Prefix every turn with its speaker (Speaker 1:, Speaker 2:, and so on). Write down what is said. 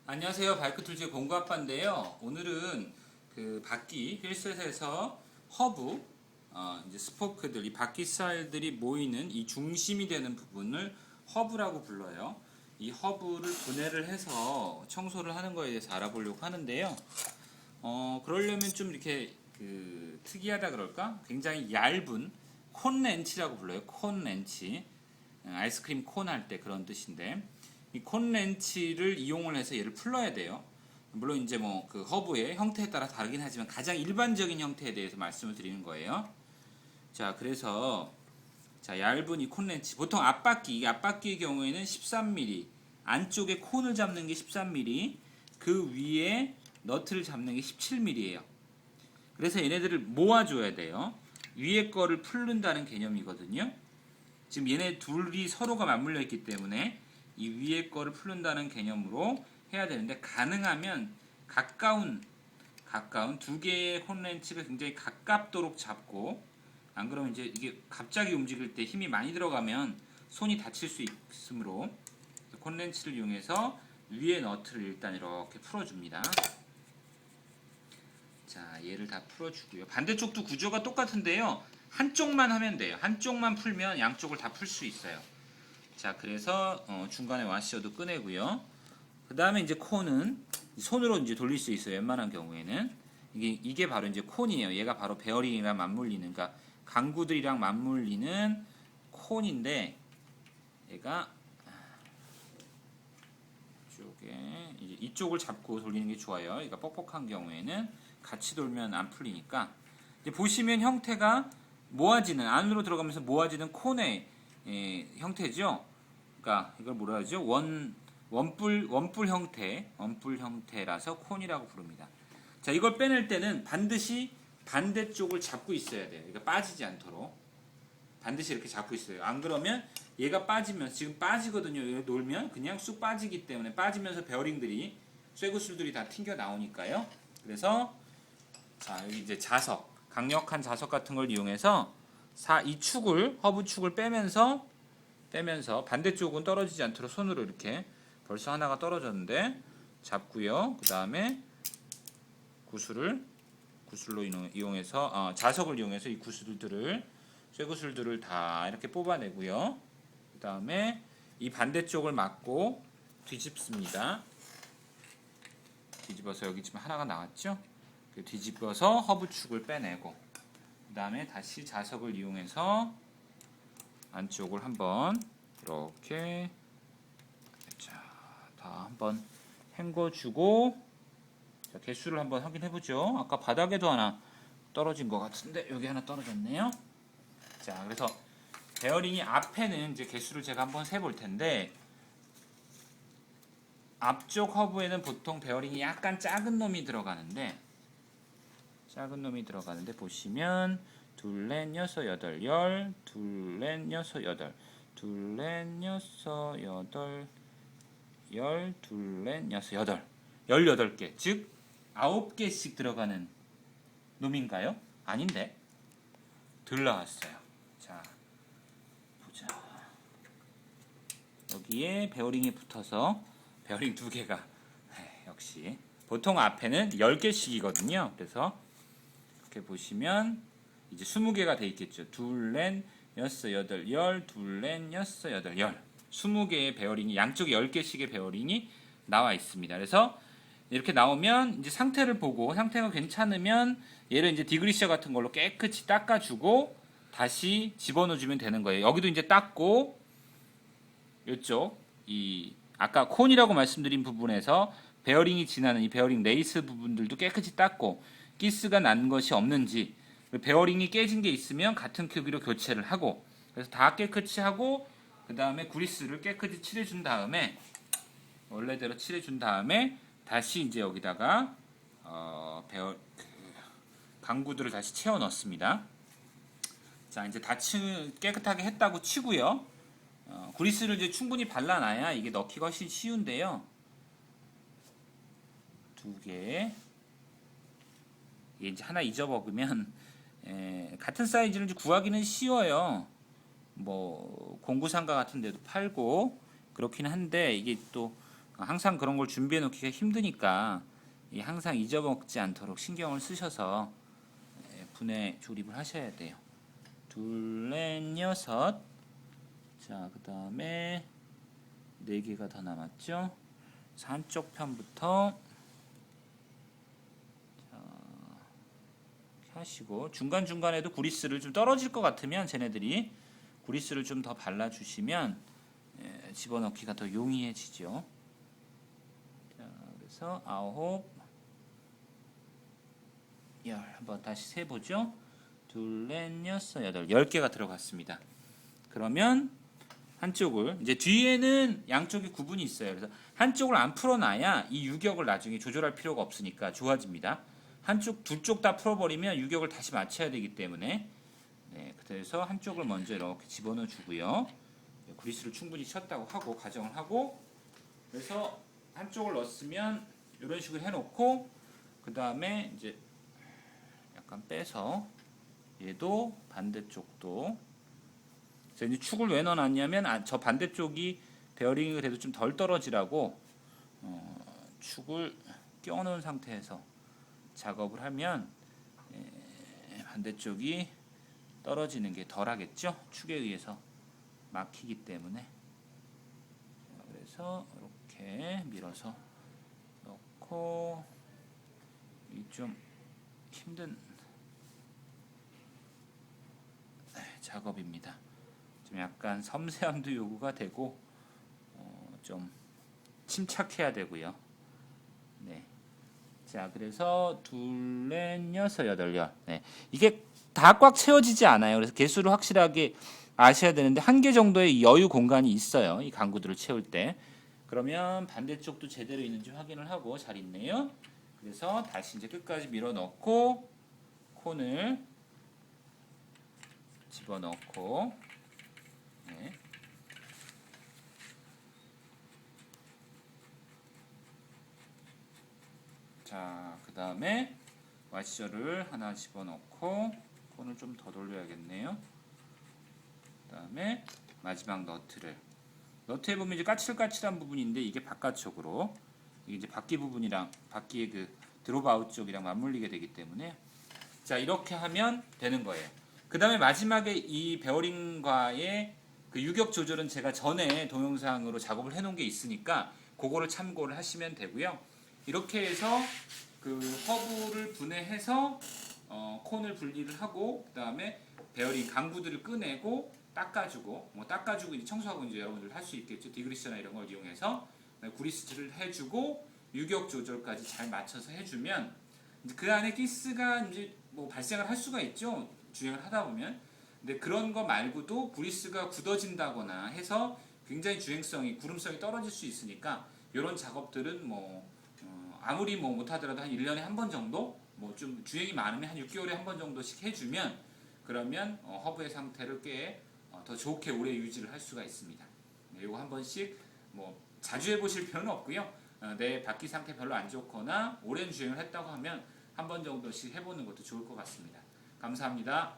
Speaker 1: 안녕하세요. 바이크툴즈의 공구아빠인데요. 오늘은 그 바퀴 휠셋에서 허브, 이제 스포크들, 이 바퀴 살들이 모이는 이 중심이 되는 부분을 허브라고 불러요. 이 허브를 분해를 해서 청소를 하는 거에 대해서 알아보려고 하는데요. 그러려면 좀 이렇게 특이하다 그럴까? 굉장히 얇은 콘 렌치라고 불러요. 콘 렌치. 아이스크림 콘 할 때 그런 뜻인데, 이 콘 렌치를 이용을 해서 얘를 풀러야 돼요. 물론 이제 뭐 그 허브의 형태에 따라 다르긴 하지만 가장 일반적인 형태에 대해서 말씀을 드리는 거예요. 자, 그래서 자, 얇은 이 콘 렌치, 보통 앞바퀴의 경우에는 13mm, 안쪽에 콘을 잡는 게 13mm, 그 위에 너트를 잡는 게 17mm예요. 그래서 얘네들을 모아줘야 돼요. 위에 거를 풀른다는 개념이거든요. 지금 얘네 둘이 서로가 맞물려 있기 때문에 이 위에 거를 풀른다는 개념으로 해야 되는데, 가능하면 가까운 두 개의 콘렌치가 굉장히 가깝도록 잡고, 안 그러면 이제 이게 갑자기 움직일 때 힘이 많이 들어가면 손이 다칠 수 있으므로 콘렌치를 이용해서 위에 너트를 일단 이렇게 풀어줍니다. 자, 얘를 다 풀어주고요. 반대쪽도 구조가 똑같은데요. 한쪽만 하면 돼요. 한쪽만 풀면 양쪽을 다 풀 수 있어요. 자, 그래서 중간에 와셔도 꺼내고요. 그 다음에 이제 콘은 손으로 이제 돌릴 수 있어요. 웬만한 경우에는 이게 바로 이제 콘이에요. 얘가 바로 베어링이랑 맞물리는, 그러니까 강구들이랑 맞물리는 콘인데, 얘가 이쪽을 잡고 돌리는 게 좋아요. 얘가 뻑뻑한 경우에는 같이 돌면 안 풀리니까. 이제 보시면 형태가 모아지는, 안으로 들어가면서 모아지는 콘의 형태죠. 그러니까 이걸 뭐라 하죠? 원뿔 형태라서 콘이라고 부릅니다. 자, 이걸 빼낼 때는 반드시 반대쪽을 잡고 있어야 돼요. 그러니까 빠지지 않도록 반드시 이렇게 잡고 있어요. 안 그러면 얘가 빠지면, 지금 빠지거든요. 놀면 그냥 쑥 빠지기 때문에, 빠지면서 베어링들이, 쇠구슬들이 다 튕겨 나오니까요. 그래서 자, 여기 이제 자석, 강력한 자석 같은 걸 이용해서 이 축을, 허브 축을 빼면서 반대쪽은 떨어지지 않도록 손으로 이렇게, 벌써 하나가 떨어졌는데 잡고요. 그 다음에 구슬로 이용해서 자석을 이용해서 이 쇠구슬들을 다 이렇게 뽑아내고요. 그 다음에 이 반대쪽을 막고 뒤집습니다. 뒤집어서 여기 지금 하나가 나왔죠? 뒤집어서 허브축을 빼내고, 그 다음에 다시 자석을 이용해서 안쪽을 한번 이렇게 다 한번 헹궈주고, 자, 개수를 한번 확인해보죠. 아까 바닥에도 하나 떨어진 것 같은데 여기 하나 떨어졌네요. 자, 그래서 베어링이 앞에는 이제 개수를 제가 한번 세볼 텐데, 앞쪽 허브에는 보통 베어링이 약간 작은 놈이 들어가는데 보시면 둘, 넷, 여섯, 여덟, 열, 둘, 넷, 여섯, 여덟, 둘, 넷, 여섯, 여덟, 열, 둘, 넷, 여섯, 여덟, 18개, 즉 9개씩 들어가는 놈인가요? 아닌데 덜 나왔어요. 자, 보자. 여기에 베어링이 붙어서 베어링 2개가, 역시 보통 앞에는 10개씩이거든요. 그래서 이렇게 보시면 이제 20개가 돼 있겠죠. 둘, 넷, 여섯, 여덟, 열, 둘, 넷, 여섯, 여덟, 열. 20개의 베어링이, 양쪽에 10개씩의 베어링이 나와 있습니다. 그래서 이렇게 나오면 이제 상태를 보고, 상태가 괜찮으면 얘를 이제 디그리셔 같은 걸로 깨끗이 닦아주고 다시 집어넣어주면 되는 거예요. 여기도 이제 닦고, 이쪽 아까 콘이라고 말씀드린 부분에서 베어링이 지나는 이 베어링 레이스 부분들도 깨끗이 닦고, 기스가 난 것이 없는지, 베어링이 깨진 게 있으면 같은 크기로 교체를 하고, 그래서 다 깨끗이 하고, 그 다음에 그리스를 깨끗이 칠해준 다음에, 원래대로 칠해준 다음에 다시 이제 여기다가 강구들을 다시 채워 넣습니다. 자, 이제 다 깨끗하게 했다고 치고요. 그리스를 이제 충분히 발라놔야 이게 넣기가 훨씬 쉬운데요. 2개. 이게 이제 하나 잊어먹으면 같은 사이즈를 구하기는 쉬워요. 뭐 공구상가 같은 데도 팔고 그렇긴 한데, 이게 또 항상 그런 걸 준비해 놓기가 힘드니까 항상 잊어먹지 않도록 신경을 쓰셔서 분해 조립을 하셔야 돼요. 둘, 넷, 여섯. 자, 그 다음에 4개가 더 남았죠. 그래서 한쪽 편부터 하시고 중간중간에도 구리스를 좀 떨어질 것 같으면 쟤네들이 구리스를 좀 더 발라주시면 집어넣기가 더 용이해지죠. 자, 그래서 9, 10 한번 다시 세보죠. 둘, 넷, 여섯, 여덟 10개가 들어갔습니다. 그러면 한쪽을 이제 뒤에는 양쪽이 구분이 있어요. 그래서 한쪽을 안 풀어놔야 이 유격을 나중에 조절할 필요가 없으니까 좋아집니다. 두 쪽 다 풀어버리면 유격을 다시 맞춰야 되기 때문에 그래서 한쪽을 먼저 이렇게 집어넣어 주고요. 구리스를 충분히 쳤다고 하고 가정을 하고 그래서 한쪽을 넣었으면 이런 식으로 해놓고 그 다음에 이제 약간 빼서 얘도 반대쪽도 그래서 이제 축을 왜 넣어놨냐면 저 반대쪽이 베어링이 그래도 좀 덜 떨어지라고 축을 껴놓은 상태에서 작업을 하면 반대쪽이 떨어지는 게 덜 하겠죠. 축에 의해서 막히기 때문에 그래서 이렇게 밀어서 넣고 이 좀 힘든 작업입니다. 좀 약간 섬세함도 요구가 되고 좀 침착해야 되고요. 네. 자, 그래서 둘, 넷, 여섯, 여덟, 열. 네. 이게 다 꽉 채워지지 않아요. 그래서 개수를 확실하게 아셔야 되는데 1개 정도의 여유 공간이 있어요. 이 강구들을 채울 때. 그러면 반대쪽도 제대로 있는지 확인을 하고 잘 있네요. 그래서 다시 이제 끝까지 밀어 넣고 콘을 집어 넣고 네. 자, 그 다음에 와셔를 하나 집어넣고 콘을 좀 더 돌려야겠네요. 그 다음에 마지막 너트에 보면 이제 까칠까칠한 부분인데 이게 바깥쪽으로 이게 이제 바퀴 부분이랑 바퀴의 그 드롭 아웃 쪽이랑 맞물리게 되기 때문에 자 이렇게 하면 되는 거예요. 그 다음에 마지막에 이 베어링과의 그 유격 조절은 제가 전에 동영상으로 작업을 해놓은 게 있으니까 그거를 참고를 하시면 되고요. 이렇게 해서 그 허브를 분해해서 콘을 분리를 하고 그 다음에 베어링 강구들을 꺼내고 닦아주고 닦아주고 이제 청소하고 이제 여러분들 할 수 있겠죠. 디그리셔나 이런 걸 이용해서 구리스를 해주고 유격 조절까지 잘 맞춰서 해주면 이제 그 안에 기스가 이제 발생을 할 수가 있죠. 주행을 하다 보면. 근데 그런 거 말고도 구리스가 굳어진다거나 해서 굉장히 구름성이 떨어질 수 있으니까 이런 작업들은 아무리 못하더라도 한 1년에 한 번 정도 좀 주행이 많으면 한 6개월에 한 번 정도씩 해주면 그러면 허브의 상태를 꽤 더 좋게 오래 유지를 할 수가 있습니다. 이거 한 번씩 자주 해보실 필요는 없고요. 내 바퀴 상태 별로 안 좋거나 오랜 주행을 했다고 하면 한 번 정도씩 해보는 것도 좋을 것 같습니다. 감사합니다.